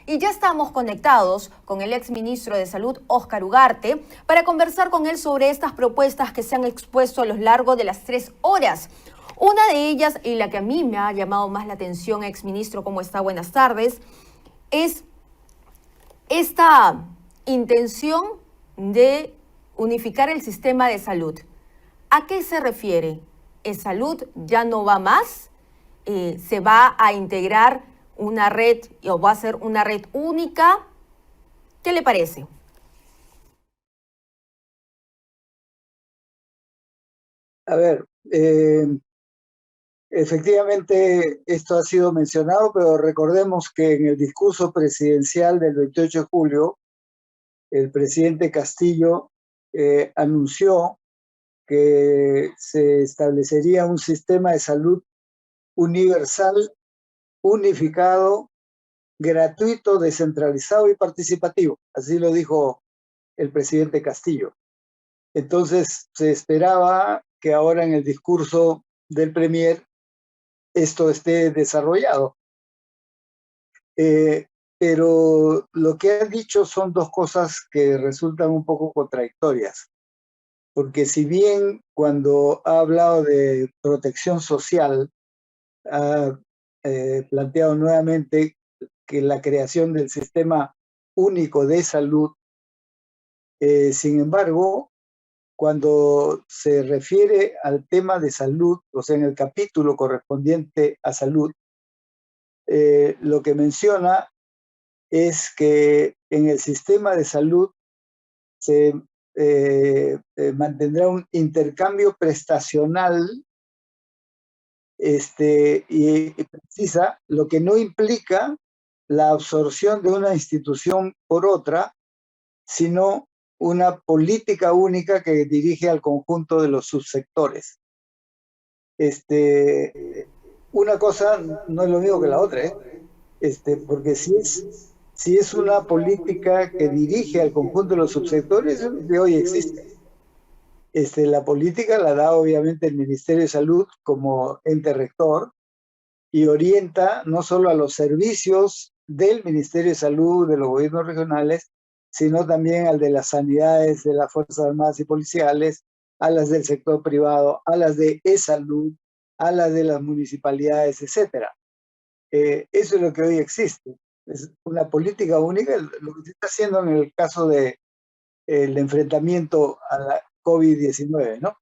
Y ya estamos conectados con el exministro de Salud, Óscar Ugarte, para conversar con él sobre estas propuestas que se han expuesto a lo largo de las 3 horas. Una de ellas, y la que a mí me ha llamado más la atención, exministro, ¿cómo está? Buenas tardes, es esta intención de unificar el sistema de salud. ¿A qué se refiere? ¿En salud ya no va más? ¿Se va a integrar una red o va a ser una red única? ¿Qué le parece? A ver, efectivamente esto ha sido mencionado, pero recordemos que en el discurso presidencial del 28 de julio, el presidente Castillo anunció que se establecería un sistema de salud universal, unificado, gratuito, descentralizado y participativo. Así lo dijo el presidente Castillo. Entonces se esperaba que ahora en el discurso del Premier esto esté desarrollado. Pero lo que han dicho son dos cosas que resultan un poco contradictorias. Porque si bien cuando ha hablado de protección social, ha planteado nuevamente que la creación del sistema único de salud, sin embargo, cuando se refiere al tema de salud, o sea, en el capítulo correspondiente a salud, lo que menciona es que en el sistema de salud se mantendrá un intercambio prestacional y precisa, lo que no implica la absorción de una institución por otra, sino una política única que dirige al conjunto de los subsectores. Una cosa no es lo mismo que la otra, porque si es una política que dirige al conjunto de los subsectores, de hoy existe. La política la da obviamente el Ministerio de Salud como ente rector y orienta no solo a los servicios del Ministerio de Salud, de los gobiernos regionales, sino también al de las sanidades, de las Fuerzas Armadas y Policiales, a las del sector privado, a las de e-salud, a las de las municipalidades, etc. Eso es lo que hoy existe. Es una política única, lo que se está haciendo en el caso del enfrentamiento a la COVID-19, ¿no?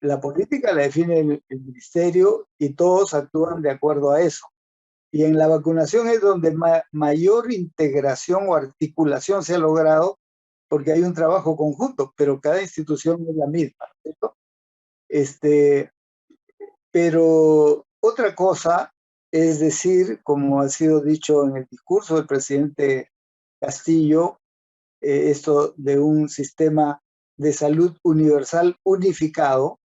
La política la define el ministerio y todos actúan de acuerdo a eso. Y en la vacunación es donde mayor integración o articulación se ha logrado, porque hay un trabajo conjunto, pero cada institución es la misma, ¿cierto? Pero otra cosa es decir, como ha sido dicho en el discurso del presidente Castillo, esto de un sistema de salud universal unificado,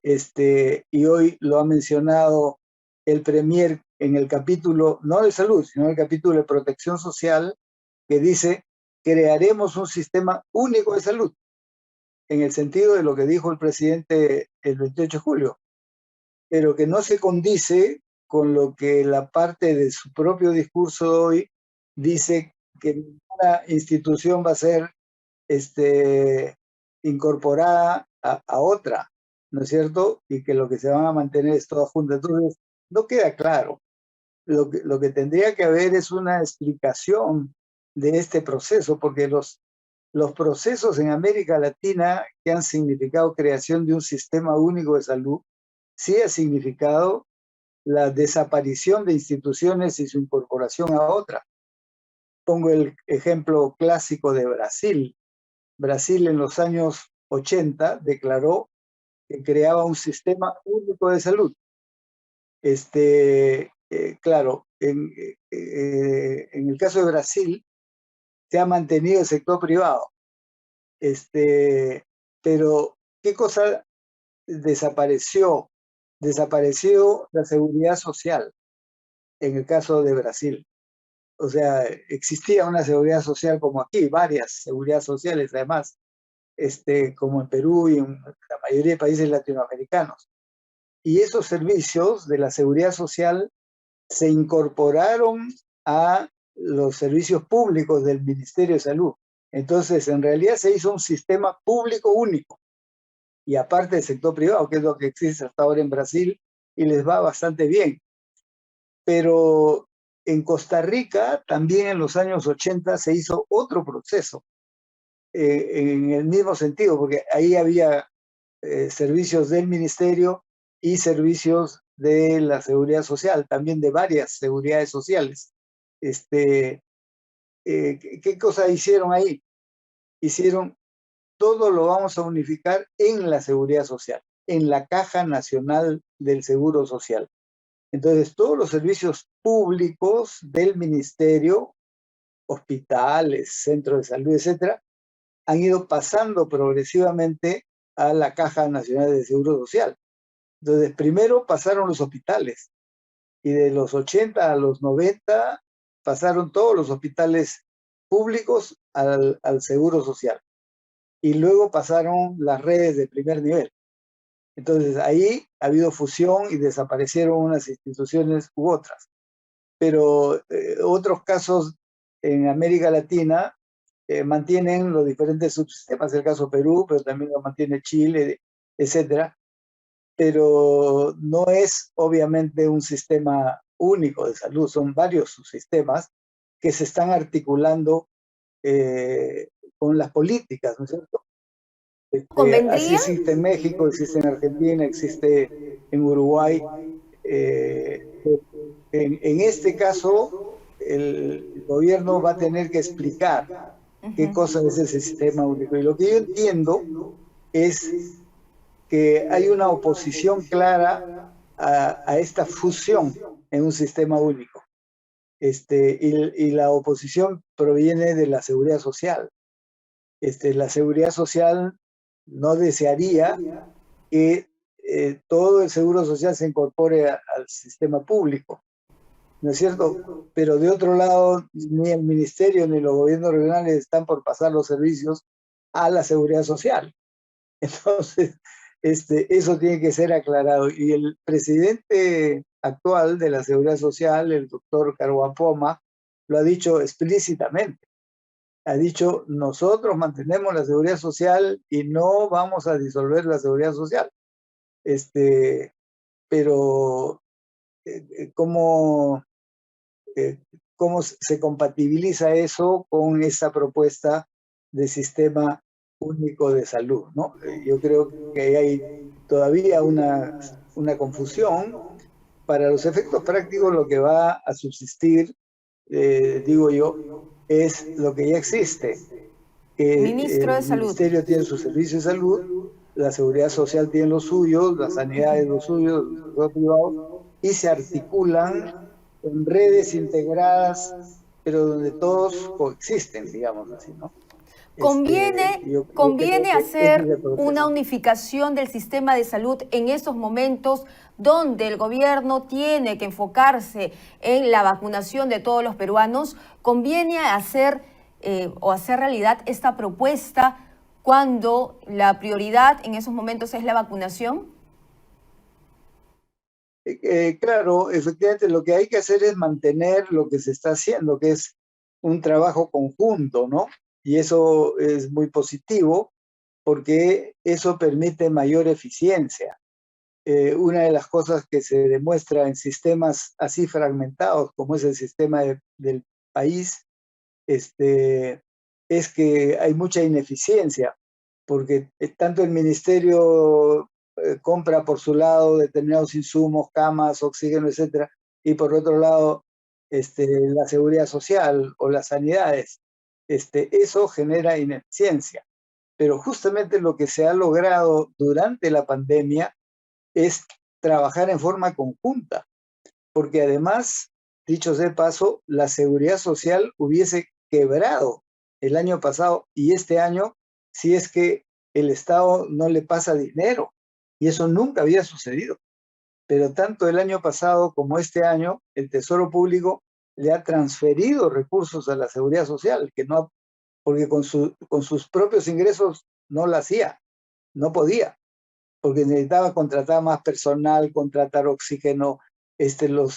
y hoy lo ha mencionado el Premier en el capítulo, no de salud, sino en el capítulo de protección social, que dice, crearemos un sistema único de salud, en el sentido de lo que dijo el presidente el 28 de julio, pero que no se condice con lo que la parte de su propio discurso de hoy dice que ninguna institución va a ser incorporada a otra, ¿no es cierto? Y que lo que se van a mantener es todas juntas. Entonces, no queda claro. Lo que tendría que haber es una explicación de este proceso, porque los procesos en América Latina que han significado creación de un sistema único de salud, sí ha significado la desaparición de instituciones y su incorporación a otra. Pongo el ejemplo clásico de Brasil. Brasil en los años 80 declaró que creaba un sistema único de salud. Claro, en el caso de Brasil se ha mantenido el sector privado. Pero, ¿qué cosa desapareció? Desapareció la seguridad social en el caso de Brasil. O sea, existía una seguridad social como aquí, varias seguridades sociales además, como en Perú y en la mayoría de países latinoamericanos. Y esos servicios de la seguridad social se incorporaron a los servicios públicos del Ministerio de Salud. Entonces, en realidad se hizo un sistema público único, y aparte del sector privado, que es lo que existe hasta ahora en Brasil, y les va bastante bien. Pero en Costa Rica, también en los años 80, se hizo otro proceso, en el mismo sentido, porque ahí había servicios del ministerio y servicios de la seguridad social, también de varias seguridades sociales. ¿Qué cosa hicieron ahí? Hicieron todo lo vamos a unificar en la seguridad social, en la Caja Nacional del Seguro Social. Entonces, todos los servicios públicos del ministerio, hospitales, centros de salud, etcétera, han ido pasando progresivamente a la Caja Nacional de Seguro Social. Entonces, primero pasaron los hospitales, y de los 80 a los 90 pasaron todos los hospitales públicos al Seguro Social. Y luego pasaron las redes de primer nivel. Entonces, ahí ha habido fusión y desaparecieron unas instituciones u otras. Pero otros casos en América Latina mantienen los diferentes subsistemas, el caso Perú, pero también lo mantiene Chile, etcétera. Pero no es obviamente un sistema único de salud, son varios subsistemas que se están articulando con las políticas, ¿no es cierto? Así ¿Convendría? existe en México, existe en Argentina, existe en Uruguay. En este caso, el gobierno va a tener que explicar qué cosa es ese sistema único. Y lo que yo entiendo es que hay una oposición clara a esta fusión en un sistema único. Y la oposición proviene de la seguridad social. La seguridad social no desearía que todo el seguro social se incorpore al sistema público, ¿no es cierto? Pero de otro lado, ni el ministerio ni los gobiernos regionales están por pasar los servicios a la seguridad social. Entonces, eso tiene que ser aclarado. Y el presidente actual de la seguridad social, el doctor Caruapoma, lo ha dicho explícitamente. Ha dicho, nosotros mantenemos la seguridad social y no vamos a disolver la seguridad social. Pero ¿cómo, ¿cómo se compatibiliza eso con esa propuesta de sistema único de salud, ¿no? Yo creo que hay todavía una confusión. Para los efectos prácticos, lo que va a subsistir, digo yo, es lo que ya existe, que Ministro de el Salud. ministerio tiene su servicio de salud, la seguridad social tiene los suyos, la sanidad es los suyos, el sector privado, y se articulan en redes integradas, pero donde todos coexisten, digamos así, ¿no? Yo creo Conviene que ese es hacer el una proceso. unificación del sistema de salud en estos momentos donde el gobierno tiene que enfocarse en la vacunación de todos los peruanos. Conviene hacer o hacer realidad esta propuesta cuando la prioridad en esos momentos es la vacunación. Claro, efectivamente lo que hay que hacer es mantener lo que se está haciendo, que es un trabajo conjunto, ¿no? Y eso es muy positivo porque eso permite mayor eficiencia. Una de las cosas que se demuestra en sistemas así fragmentados como es el sistema del país, es que hay mucha ineficiencia, porque tanto el ministerio compra por su lado determinados insumos, camas, oxígeno, etcétera, y por otro lado la seguridad social o las sanidades. Eso genera ineficiencia. Pero justamente lo que se ha logrado durante la pandemia es trabajar en forma conjunta, porque además, dicho sea de paso, la seguridad social hubiese quebrado el año pasado y este año si es que el Estado no le pasa dinero, y eso nunca había sucedido. Pero tanto el año pasado como este año, el Tesoro Público le ha transferido recursos a la seguridad social, que no, porque con sus propios ingresos no la hacía, no podía, porque necesitaba contratar más personal, contratar oxígeno, los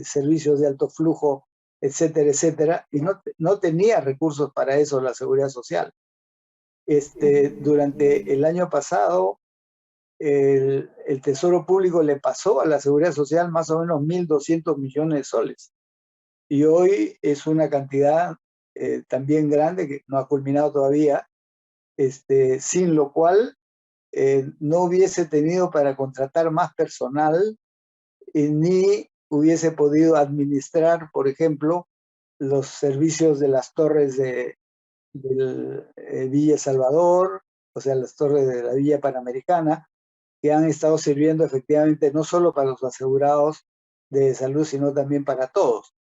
servicios de alto flujo, etcétera, etcétera, y no tenía recursos para eso la Seguridad Social. Durante el año pasado, el Tesoro Público le pasó a la Seguridad Social más o menos 1.200 millones de soles. Y hoy es una cantidad también grande que no ha culminado todavía, sin lo cual no hubiese tenido para contratar más personal ni hubiese podido administrar, por ejemplo, los servicios de las torres de Villa Salvador, o sea, las torres de la Villa Panamericana, que han estado sirviendo efectivamente no solo para los asegurados de salud, sino también para todos.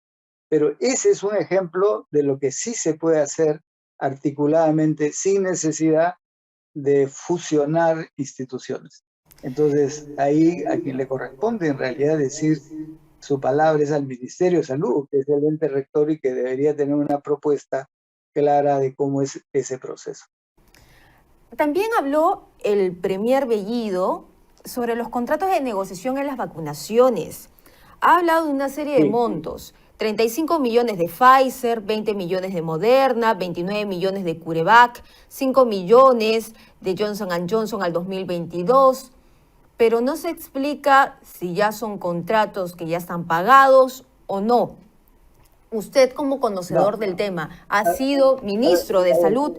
Pero ese es un ejemplo de lo que sí se puede hacer articuladamente sin necesidad de fusionar instituciones. Entonces, ahí a quien le corresponde en realidad decir su palabra es al Ministerio de Salud, que es el ente rector y que debería tener una propuesta clara de cómo es ese proceso. También habló el premier Bellido sobre los contratos de negociación en las vacunaciones. Ha hablado de una serie de montos. 35 millones de Pfizer, 20 millones de Moderna, 29 millones de CureVac, 5 millones de Johnson & Johnson al 2022. Pero no se explica si ya son contratos que ya están pagados o no. Usted, como conocedor del tema, ha sido ministro de Salud.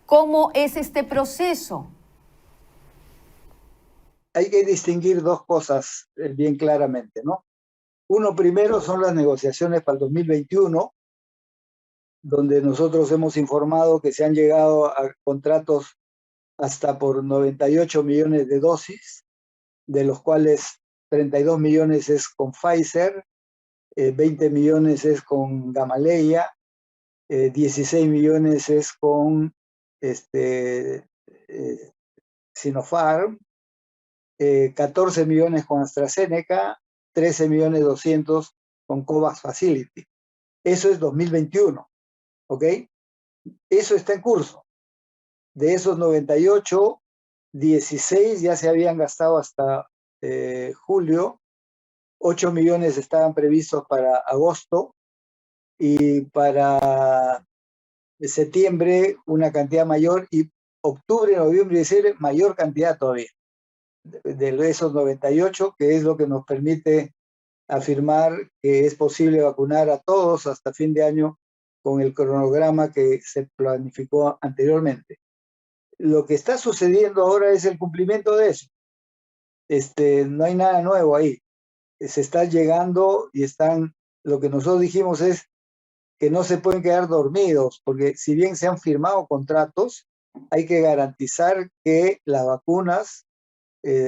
¿Cómo es este proceso? Hay que distinguir dos cosas bien claramente, ¿no? Uno primero son las negociaciones para el 2021, donde nosotros hemos informado que se han llegado a contratos hasta por 98 millones de dosis, de los cuales 32 millones es con Pfizer, 20 millones es con Gamaleya, 16 millones es con Sinopharm, 14 millones con AstraZeneca, 13 millones 200 con COVAX Facility. Eso es 2021, ¿ok? Eso está en curso. De esos 98, 16 ya se habían gastado hasta julio, 8 millones estaban previstos para agosto y para septiembre una cantidad mayor y octubre, noviembre y diciembre mayor cantidad todavía de esos 98, que es lo que nos permite afirmar que es posible vacunar a todos hasta fin de año con el cronograma que se planificó anteriormente. Lo que está sucediendo ahora es el cumplimiento de eso. No hay nada nuevo ahí. Se está llegando y lo que nosotros dijimos es que no se pueden quedar dormidos, porque si bien se han firmado contratos, hay que garantizar que las vacunas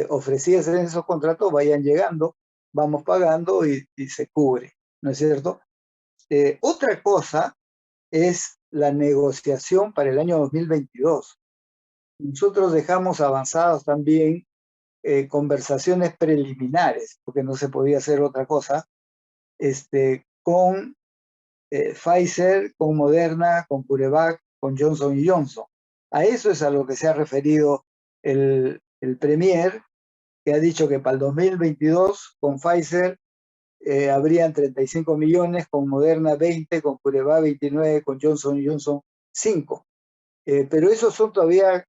ofrecidas en esos contratos vayan llegando, vamos pagando y se cubre, ¿no es cierto? Otra cosa es la negociación para el año 2022. Nosotros dejamos avanzados también conversaciones preliminares, porque no se podía hacer otra cosa, con Pfizer, con Moderna, con CureVac, con Johnson Johnson. A eso es a lo que se ha referido el Premier, que ha dicho que para el 2022 con Pfizer habrían 35 millones, con Moderna 20, con CureVac 29, con Johnson Johnson 5. Pero esos son todavía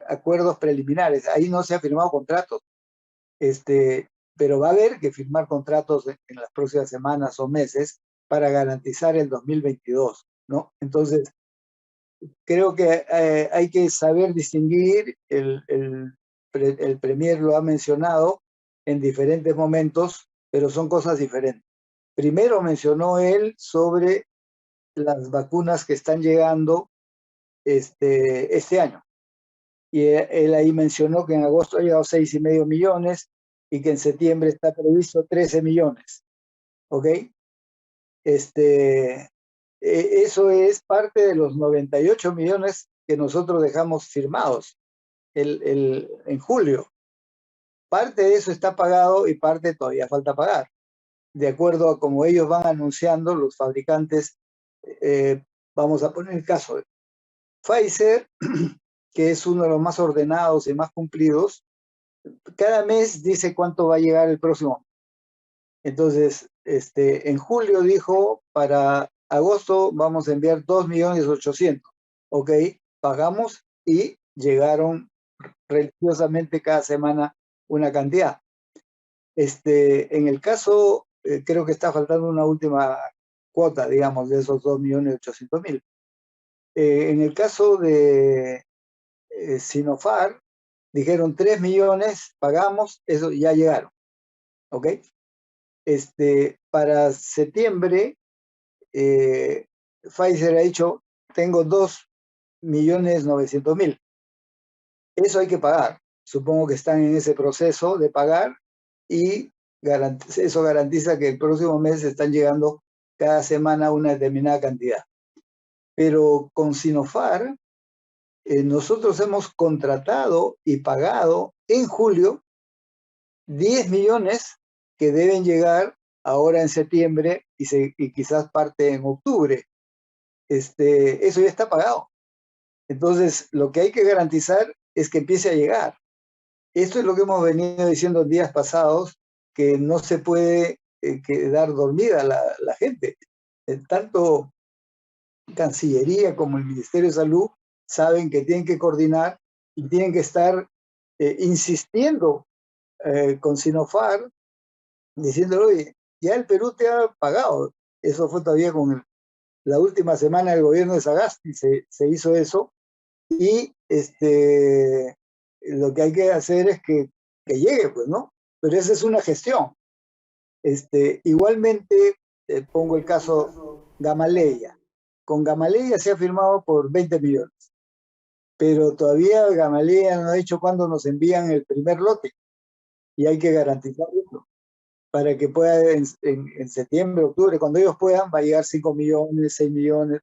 acuerdos preliminares, ahí no se ha firmado contratos, pero va a haber que firmar contratos en las próximas semanas o meses para garantizar el 2022, ¿no? Entonces, creo que hay que saber distinguir, el Premier lo ha mencionado en diferentes momentos, pero son cosas diferentes. Primero mencionó él sobre las vacunas que están llegando este año. Y él ahí mencionó que en agosto ha llegado 6,5 millones y que en septiembre está previsto 13 millones. ¿Ok? Eso es parte de los 98 millones que nosotros dejamos firmados en julio. Parte de eso está pagado y parte todavía falta pagar. De acuerdo a como ellos van anunciando, los fabricantes, vamos a poner el caso de Pfizer, que es uno de los más ordenados y más cumplidos, cada mes dice cuánto va a llegar el próximo. Entonces, en julio dijo, para agosto vamos a enviar 2.800.000. Ok, pagamos y llegaron religiosamente cada semana una cantidad. En el caso, creo que está faltando una última cuota, digamos, de esos 2.800.000. En el caso de Sinofar, dijeron 3 millones, pagamos, eso ya llegaron. ¿Ok? Para septiembre, Pfizer ha dicho, tengo 2.900.000. Eso hay que pagar. Supongo que están en ese proceso de pagar y eso garantiza que el próximo mes están llegando cada semana una determinada cantidad. Pero con Sinofar, nosotros hemos contratado y pagado en julio 10 millones que deben llegar ahora en septiembre y quizás parte en octubre. Eso ya está pagado. Entonces, lo que hay que garantizar es que empiece a llegar. Esto es lo que hemos venido diciendo días pasados, que no se puede quedar dormida la gente. Tanto Cancillería como el Ministerio de Salud saben que tienen que coordinar y tienen que estar insistiendo con Sinofar, diciéndole, oye, ya el Perú te ha pagado. Eso fue todavía con la última semana del gobierno de Sagasti, se hizo eso. Y lo que hay que hacer es que llegue, pues, ¿no? Pero esa es una gestión. Igualmente, pongo el caso Gamaleya. Con Gamaleya se ha firmado por 20 millones, pero todavía Gamaleya no ha dicho cuándo nos envían el primer lote y hay que garantizar eso para que pueda en septiembre, octubre, cuando ellos puedan, va a llegar 5 millones, 6 millones,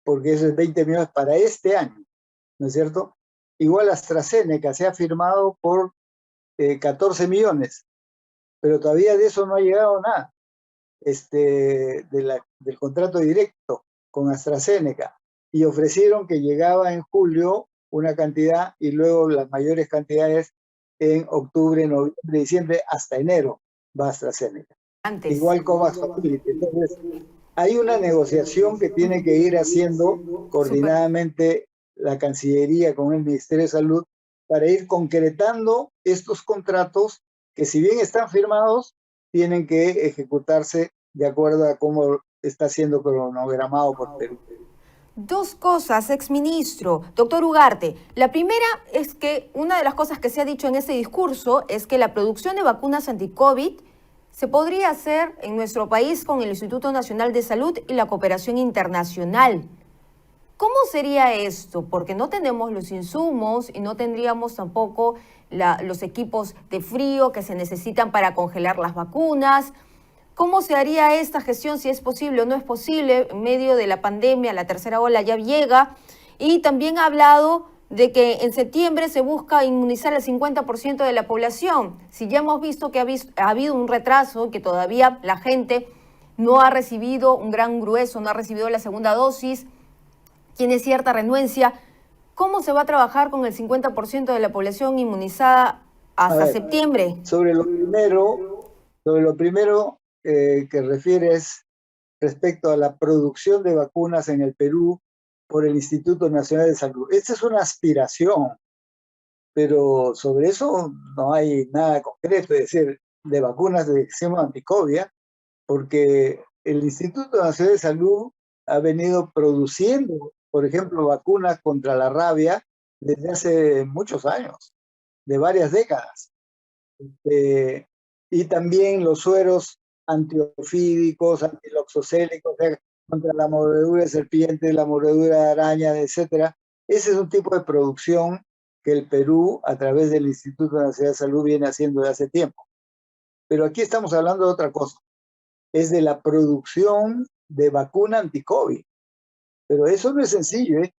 porque eso es 20 millones para este año, ¿no es cierto? Igual AstraZeneca se ha firmado por 14 millones, pero todavía de eso no ha llegado nada, del contrato directo con AstraZeneca, y ofrecieron que llegaba en julio una cantidad y luego las mayores cantidades en octubre, noviembre, diciembre, hasta enero va AstraZeneca. Antes. Igual COVAX Facility. Entonces, hay una negociación que tiene que ir haciendo Súper. coordinadamente la Cancillería con el Ministerio de Salud para ir concretando estos contratos que, si bien están firmados, tienen que ejecutarse de acuerdo a cómo está siendo cronogramado por Perú. Dos cosas, exministro. Doctor Ugarte, la primera es que una de las cosas que se ha dicho en ese discurso es que la producción de vacunas anti-COVID se podría hacer en nuestro país con el Instituto Nacional de Salud y la cooperación internacional. ¿Cómo sería esto? Porque no tenemos los insumos y no tendríamos tampoco los equipos de frío que se necesitan para congelar las vacunas. ¿Cómo se haría esta gestión, si es posible o no es posible? En medio de la pandemia, la tercera ola ya llega. Y también ha hablado de que en septiembre se busca inmunizar al 50% de la población. Si ya hemos visto que ha habido un retraso, que todavía la gente no ha recibido, un gran grueso no ha recibido la segunda dosis, tiene cierta renuencia, ¿cómo se va a trabajar con el 50% de la población inmunizada hasta septiembre? Sobre lo primero que refieres respecto a la producción de vacunas en el Perú por el Instituto Nacional de Salud. Esta es una aspiración, pero sobre eso no hay nada concreto, es decir, de vacunas de sistema anticovia, porque el Instituto Nacional de Salud ha venido produciendo, por ejemplo, vacunas contra la rabia desde hace muchos años, de varias décadas. Y también los sueros antiofídicos, antiloxocélicos, contra la mordedura de serpiente, la mordedura de araña, etcétera. Ese es un tipo de producción que el Perú, a través del Instituto Nacional de Salud, viene haciendo desde hace tiempo. Pero aquí estamos hablando de otra cosa. Es de la producción de vacuna anti-COVID. Pero eso no es sencillo, ¿eh?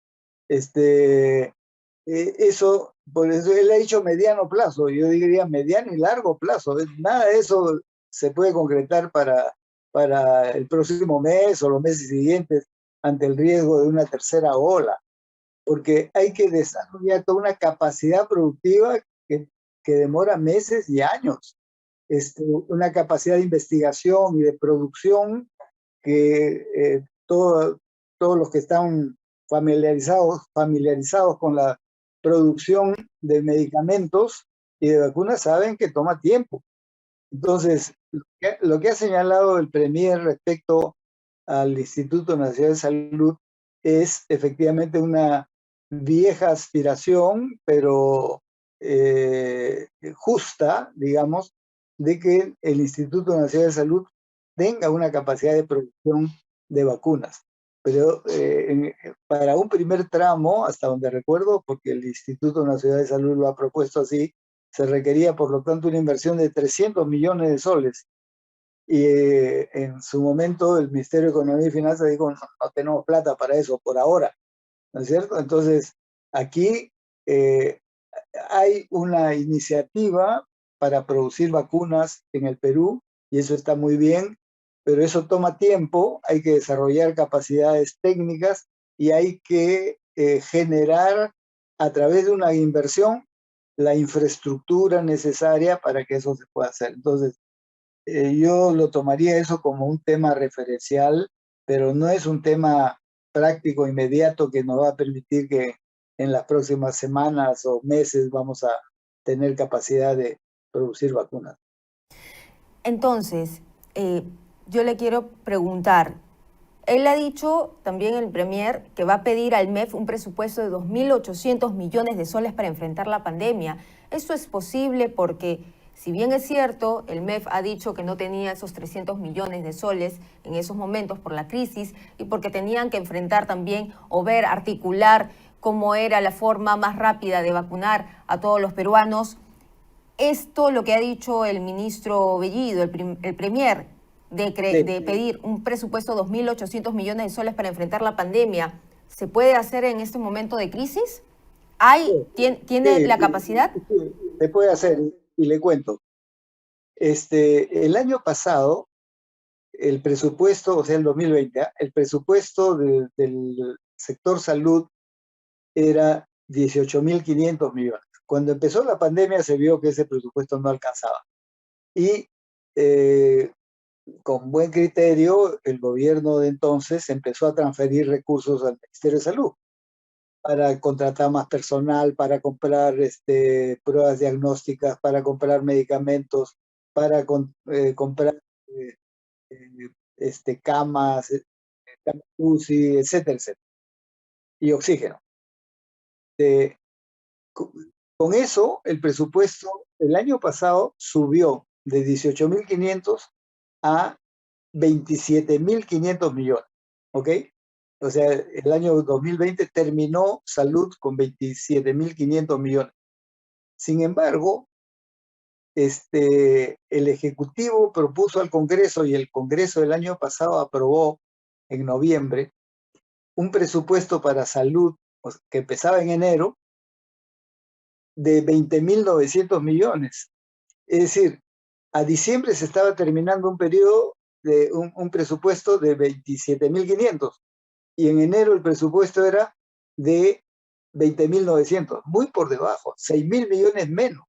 Eso, por eso él ha dicho mediano plazo, yo diría mediano y largo plazo. Nada de eso se puede concretar para el próximo mes o los meses siguientes ante el riesgo de una tercera ola, porque hay que desarrollar toda una capacidad productiva que que demora meses y años. Una capacidad de investigación y de producción que todos los que están familiarizados con la producción de medicamentos y de vacunas saben que toma tiempo. Entonces, lo que ha señalado el Premier respecto al Instituto Nacional de Salud es efectivamente una vieja aspiración, pero justa, digamos, de que el Instituto Nacional de Salud tenga una capacidad de producción de vacunas. Pero para un primer tramo, hasta donde recuerdo, porque el Instituto Nacional de Salud lo ha propuesto así, se requería, por lo tanto, una inversión de 300 millones de soles. Y en su momento el Ministerio de Economía y Finanzas dijo, no tenemos plata para eso por ahora, ¿no es cierto? Entonces, aquí hay una iniciativa para producir vacunas en el Perú, y eso está muy bien, pero eso toma tiempo, hay que desarrollar capacidades técnicas y hay que generar a través de una inversión la infraestructura necesaria para que eso se pueda hacer. Entonces, yo lo tomaría eso como un tema referencial, pero no es un tema práctico inmediato que nos va a permitir que en las próximas semanas o meses vamos a tener capacidad de producir vacunas. Entonces, yo le quiero preguntar, él ha dicho también el Premier que va a pedir al MEF un presupuesto de 2.800 millones de soles para enfrentar la pandemia. ¿Esto es posible? Porque si bien es cierto, el MEF ha dicho que no tenía esos 300 millones de soles en esos momentos por la crisis y porque tenían que enfrentar también o ver, articular cómo era la forma más rápida de vacunar a todos los peruanos. Esto, lo que ha dicho el ministro Bellido, el Premier, de pedir un presupuesto de 2.800 millones de soles para enfrentar la pandemia, ¿se puede hacer en este momento de crisis? ¿Tiene la capacidad? Se puede hacer, y le cuento. El año pasado, el presupuesto, o sea, el 2020, el presupuesto del sector salud era 18.500 millones. Cuando empezó la pandemia se vio que ese presupuesto no alcanzaba. Y con buen criterio, el gobierno de entonces empezó a transferir recursos al Ministerio de Salud para contratar más personal, para comprar pruebas diagnósticas, para comprar medicamentos, para comprar camas, UCI, etcétera, etcétera, y oxígeno. Con eso, el presupuesto el año pasado subió de 18.500 a 27.500 millones, ¿ok? O sea, el año 2020 terminó salud con 27.500 millones. Sin embargo, el Ejecutivo propuso al Congreso y el Congreso del año pasado aprobó en noviembre un presupuesto para salud que empezaba en enero de 20.900 millones. Es decir, a diciembre se estaba terminando un periodo de un presupuesto de 27.500 y en enero el presupuesto era de 20.900, muy por debajo, 6.000 millones menos.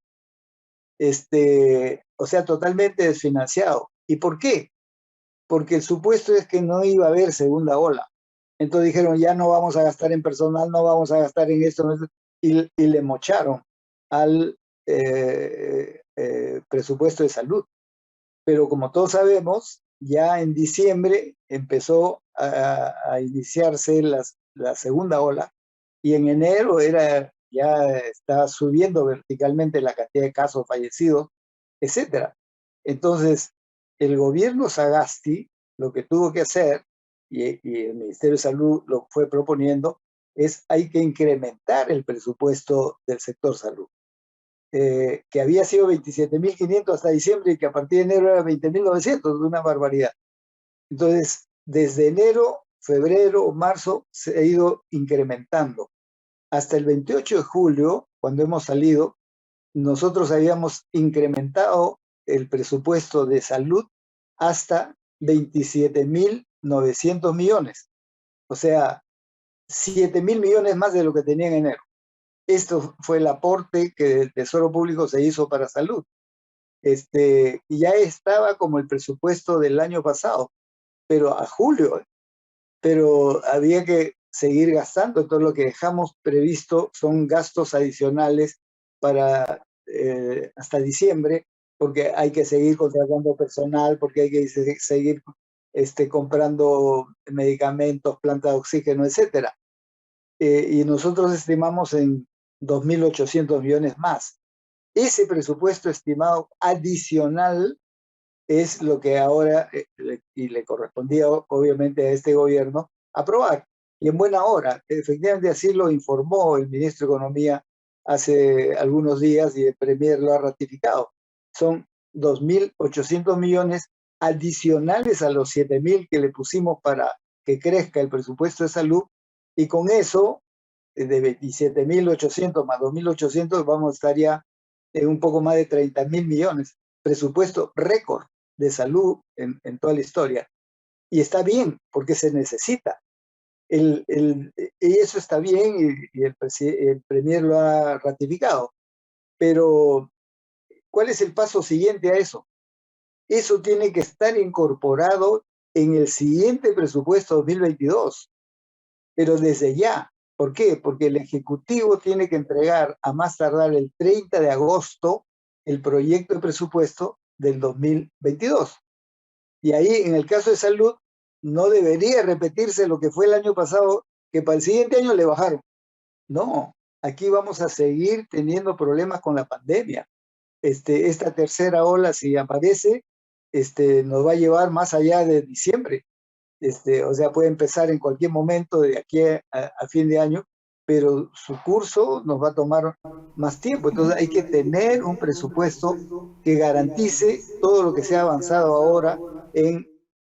O sea, totalmente desfinanciado. ¿Y por qué? Porque el supuesto es que no iba a haber segunda ola. Entonces dijeron, ya no vamos a gastar en personal, no vamos a gastar en esto, y le mocharon al presupuesto de salud. Pero como todos sabemos, ya en diciembre empezó a iniciarse la segunda ola y en enero ya está subiendo verticalmente la cantidad de casos fallecidos, etcétera. Entonces, el gobierno Sagasti lo que tuvo que hacer, y el Ministerio de Salud lo fue proponiendo, es hay que incrementar el presupuesto del sector salud. Que había sido 27.500 hasta diciembre y que a partir de enero era 20.900, una barbaridad. Entonces, desde enero, febrero, marzo, se ha ido incrementando. Hasta el 28 de julio, cuando hemos salido, nosotros habíamos incrementado el presupuesto de salud hasta 27.900 millones. O sea, 7.000 millones más de lo que tenía en enero. Esto fue el aporte que el Tesoro Público se hizo para salud. Y ya estaba como el presupuesto del año pasado, pero a julio, pero había que seguir gastando. Entonces lo que dejamos previsto son gastos adicionales para hasta diciembre, porque hay que seguir contratando personal, porque hay que seguir comprando medicamentos, plantas de oxígeno, etcétera. Y nosotros estimamos en 2.800 millones más. Ese presupuesto estimado adicional es lo que ahora le correspondía obviamente a este gobierno aprobar. Y en buena hora, efectivamente así lo informó el ministro de Economía hace algunos días y el Premier lo ha ratificado. Son 2.800 millones adicionales a los 7.000 que le pusimos para que crezca el presupuesto de salud, y con eso, de 27.800 más 2.800, vamos a estar ya en un poco más de 30.000 millones. Presupuesto récord de salud en toda la historia. Y está bien, porque se necesita. Y eso está bien, y el Premier lo ha ratificado. Pero, ¿cuál es el paso siguiente a eso? Eso tiene que estar incorporado en el siguiente presupuesto 2022, pero desde ya. ¿Por qué? Porque el Ejecutivo tiene que entregar a más tardar el 30 de agosto el proyecto de presupuesto del 2022. Y ahí, en el caso de salud, no debería repetirse lo que fue el año pasado, que para el siguiente año le bajaron. No, aquí vamos a seguir teniendo problemas con la pandemia. Esta tercera ola, si aparece, nos va a llevar más allá de diciembre. O sea, puede empezar en cualquier momento de aquí a fin de año, pero su curso nos va a tomar más tiempo. Entonces hay que tener un presupuesto que garantice todo lo que se ha avanzado ahora en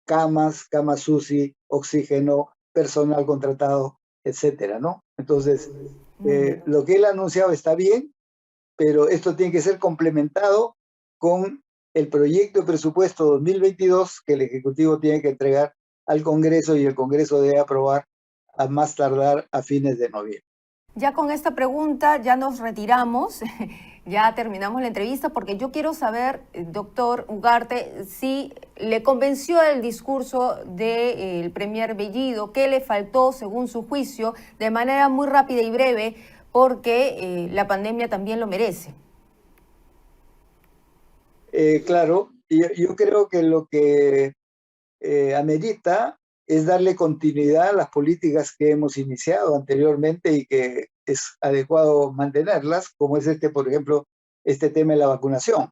camas UCI, oxígeno, personal contratado, etcétera, ¿no? Entonces, lo que él ha anunciado está bien, pero esto tiene que ser complementado con el proyecto de presupuesto 2022 que el Ejecutivo tiene que entregar al Congreso, y el Congreso debe aprobar a más tardar a fines de noviembre. Ya con esta pregunta ya nos retiramos, ya terminamos la entrevista, porque yo quiero saber, doctor Ugarte, si le convenció el discurso del Premier Bellido, qué le faltó según su juicio, de manera muy rápida y breve, porque la pandemia también lo merece. Claro, yo creo que lo que amerita es darle continuidad a las políticas que hemos iniciado anteriormente y que es adecuado mantenerlas, como es por ejemplo, este tema de la vacunación.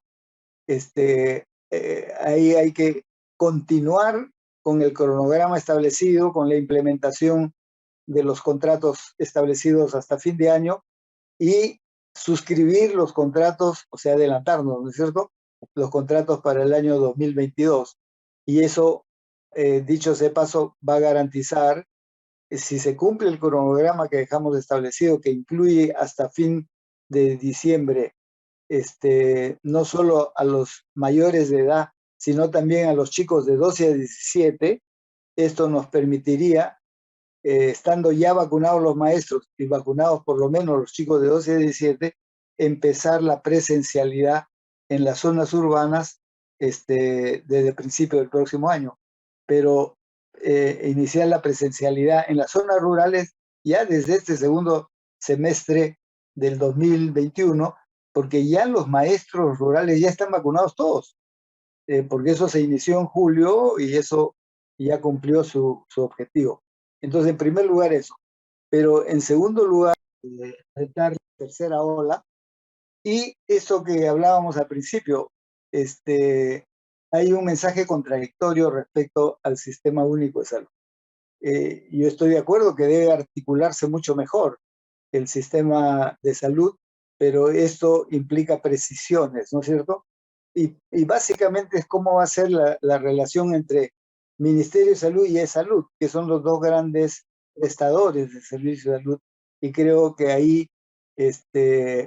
Ahí hay que continuar con el cronograma establecido, con la implementación de los contratos establecidos hasta fin de año, y suscribir los contratos, o sea, adelantarnos, ¿no es cierto?, los contratos para el año 2022. Y eso, dicho sea de paso, va a garantizar, si se cumple el cronograma que dejamos establecido, que incluye hasta fin de diciembre, no solo a los mayores de edad, sino también a los chicos de 12 a 17, esto nos permitiría, estando ya vacunados los maestros y vacunados por lo menos los chicos de 12 a 17, empezar la presencialidad en las zonas urbanas desde el principio del próximo año. Pero iniciar la presencialidad en las zonas rurales ya desde este segundo semestre del 2021, porque ya los maestros rurales ya están vacunados todos, porque eso se inició en julio y eso ya cumplió su objetivo. Entonces, en primer lugar eso, pero en segundo lugar, enfrentar la tercera ola, y eso que hablábamos al principio, hay un mensaje contradictorio respecto al Sistema Único de Salud. Yo estoy de acuerdo que debe articularse mucho mejor el sistema de salud, pero esto implica precisiones, ¿no es cierto? Y básicamente es cómo va a ser la relación entre Ministerio de Salud y E-Salud, que son los dos grandes prestadores de servicio de salud, y creo que ahí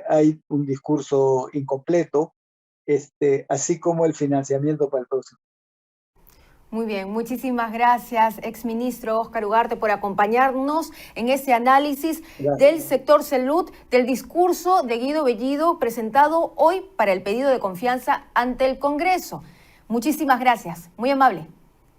hay un discurso incompleto, así como el financiamiento para el próximo. Muy bien, muchísimas gracias, exministro Óscar Ugarte, por acompañarnos en este análisis del sector salud, del discurso de Guido Bellido presentado hoy para el pedido de confianza ante el Congreso. Muchísimas gracias, muy amable.